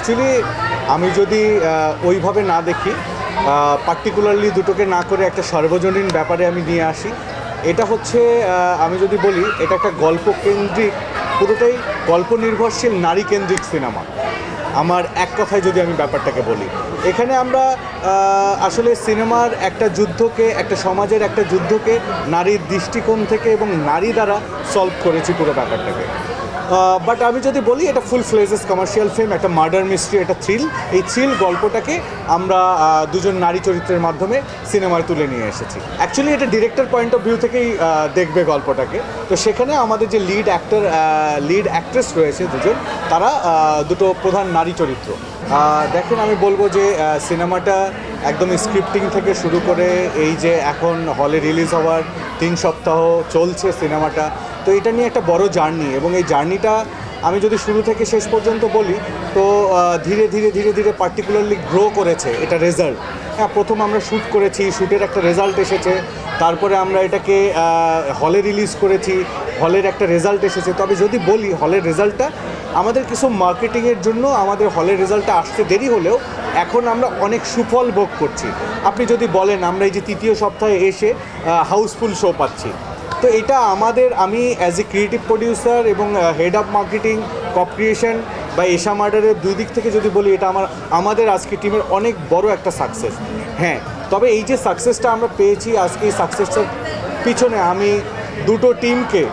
Actually আমি যদি ওইভাবে না দেখি, পার্টিকুলারলি দুটোকে না করে একটা সার্বজনীন ব্যাপারে আমি নিয়ে আসি। এটা হচ্ছে আমি যদি বলি এটা একটা গল্পকেন্দ্রিক, পুরোটাই গল্প নির্ভরশীল নারী কেন্দ্রিক সিনেমা। আমার এক কথায় যদি আমি ব্যাপারটাকে বলি, এখানে আমরা আসলে সিনেমার একটা যুদ্ধকে, একটা সমাজের একটা যুদ্ধকে নারীর দৃষ্টিকোণ থেকে এবং নারী দ্বারা সলভ করেছি পুরো ব্যাপারটাকে। বাট আমি যদি বলি এটা ফুল ফ্লেজেস কমার্শিয়াল ফিল্ম, একটা মার্ডার মিস্ট্রি, একটা থ্রিল। এই থ্রিল গল্পটাকে আমরা দুজন নারী চরিত্রের মাধ্যমে সিনেমায় তুলে নিয়ে এসেছি। অ্যাকচুয়ালি এটা ডিরেক্টর পয়েন্ট অফ ভিউ থেকেই দেখবে গল্পটাকে। তো সেখানে আমাদের যে লিড অ্যাক্ট্রেস রয়েছে দুজন, তারা দুটো প্রধান নারী চরিত্র। দেখেন, আমি বলবো যে সিনেমাটা একদম স্ক্রিপ্টিং থেকে শুরু করে এই যে এখন হলে রিলিজ হওয়ার 3 সপ্তাহ চলছে সিনেমাটা, তো এটা নিয়ে একটা বড় জার্নি। এবং এই জার্নিটা আমি যদি শুরু থেকে শেষ পর্যন্ত বলি, তো ধীরে ধীরে ধীরে ধীরে পার্টিকুলারলি গ্রো করেছে এটা রেজাল্ট। হ্যাঁ, প্রথম আমরা শ্যুট করেছি, শ্যুটের একটা রেজাল্ট এসেছে, তারপরে আমরা এটাকে হলে রিলিজ করেছি, হলের একটা রেজাল্ট এসেছে। তবে যদি বলি হলের রেজাল্টটা আমাদের কিছু মার্কেটিংয়ের জন্য আমাদের হলের রেজাল্টটা আসতে দেরি হলেও এখন আমরা অনেক সুফল ভোগ করছি। আপনি যদি বলেন আমরা এই যে 3য় সপ্তাহে এসে হাউসফুল শো পাচ্ছি, তো এটা আমি অ্যাজ এ ক্রিয়েটিভ প্রডিউসার এবং head of marketing, cop creation বা এশা মার্ডারের দুই দিক থেকে যদি বলি, এটা আমাদের আজকে টিমের অনেক বড় একটা সাকসেস। হ্যাঁ, তবে এই যে সাকসেসটা আমরা পেয়েছি, আজকে এই সাকসেসটার পিছনে আমি দুটো টিমকে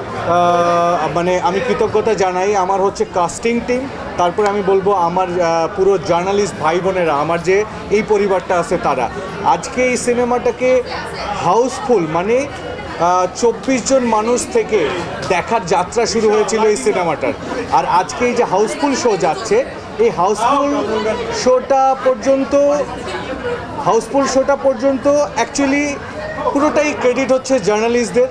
মানে আমি কৃতজ্ঞতা জানাই। আমার হচ্ছে কাস্টিং টিম, তারপরে আমি বলবো আমার পুরো জার্নালিস্ট ভাই বোনেরা, আমার যে এই পরিবারটা আছে তারা। আজকে এই সিনেমাটাকে হাউসফুল মানে 24 জন মানুষ থেকে দেখার যাত্রা শুরু হয়েছিল এই সিনেমাটার। আর আজকে এই যে হাউসফুল শো যাচ্ছে, এই হাউসফুল শোটা পর্যন্ত অ্যাকচুয়ালি পুরোটাই ক্রেডিট হচ্ছে জার্নালিস্টদের।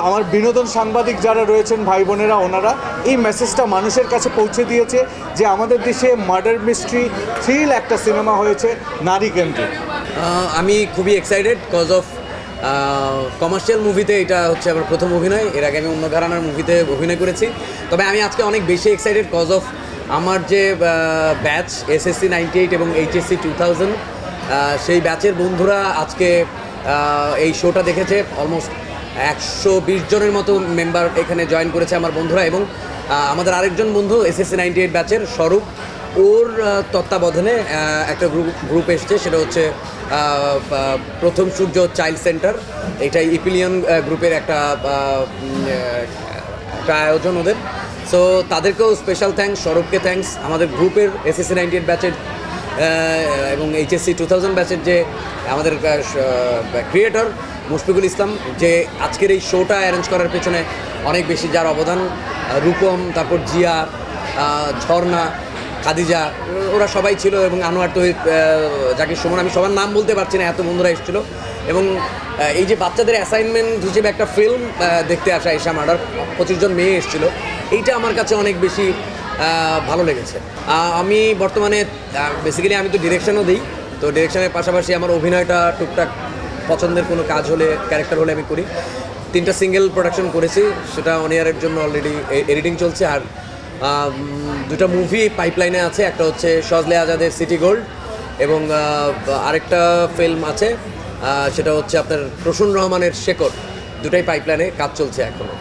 আমার বিনোদন সাংবাদিক যারা রয়েছেন ভাই বোনেরা, ওনারা এই মেসেজটা মানুষের কাছে পৌঁছে দিয়েছে যে আমাদের দেশে মার্ডার মিস্ট্রি থ্রিল একটা সিনেমা হয়েছে নারী কেন্দ্রিক। আমি খুবই এক্সাইটেড কজ অফ কমার্শিয়াল মুভিতে এটা হচ্ছে আমার প্রথম অভিনয়। এর আগে আমি অন্য ঘরানার মুভিতে অভিনয় করেছি, তবে আমি আজকে অনেক বেশি এক্সাইটেড কজ অফ আমার যে ব্যাচ SSC 98 এবং HSC 2000, সেই ব্যাচের বন্ধুরা আজকে এই শোটা দেখেছে। অলমোস্ট 120 জনের মতো মেম্বার এখানে জয়েন করেছে আমার বন্ধুরা। এবং আমাদের আরেকজন বন্ধু SSC 98 ব্যাচের স্বরূপ, ওর তত্ত্বাবধানে একটা গ্রুপ এসছে, সেটা হচ্ছে প্রথম সূর্য চাইল্ড সেন্টার। এটাই ইপিলিয়ন গ্রুপের একটা আয়োজন ওদের। সো তাদেরকেও স্পেশাল থ্যাঙ্কস, স্বরূপকে থ্যাঙ্কস, আমাদের গ্রুপের SSC 98 ব্যাচের এবং HSC 2000 ব্যাচের যে আমাদের ক্রিয়েটর মুশফিকুল ইসলাম, যে আজকের এই শোটা অ্যারেঞ্জ করার পেছনে অনেক বেশি যার অবদান, রূপম, তারপর জিয়া, ঝর্ণা, খাদিজা, ওরা সবাই ছিল, এবং আনোয়ার তহিদ, জাকির সুমন, আমি সবার নাম বলতে পারছি না, এত বন্ধুরা এসেছিলো। এবং এই যে বাচ্চাদের অ্যাসাইনমেন্ট হিসেবে একটা ফিল্ম দেখতে আসা, এশা মার্ডার, 25 জন মেয়ে এসেছিলো, এইটা আমার কাছে অনেক বেশি ভালো লেগেছে। আমি বর্তমানে বেসিক্যালি আমি তো ডিরেকশনও দিই, তো ডিরেকশনের পাশাপাশি আমার অভিনয়টা টুকটাক পছন্দের কোনো কাজ হলে, ক্যারেক্টার হলে আমি করি। 3টা সিঙ্গেল প্রোডাকশন করেছি, সেটা অন এয়ারের জন্য অলরেডি এডিটিং চলছে। আর 2টা মুভি পাইপলাইনে আছে, একটা হচ্ছে সজলে আজাদের সিটি গোল্ড, এবং আরেকটা ফিল্ম আছে সেটা হচ্ছে আপনার প্রসূন রহমানের শেকড়। 2টাই পাইপলাইনে কাজ চলছে এখনও।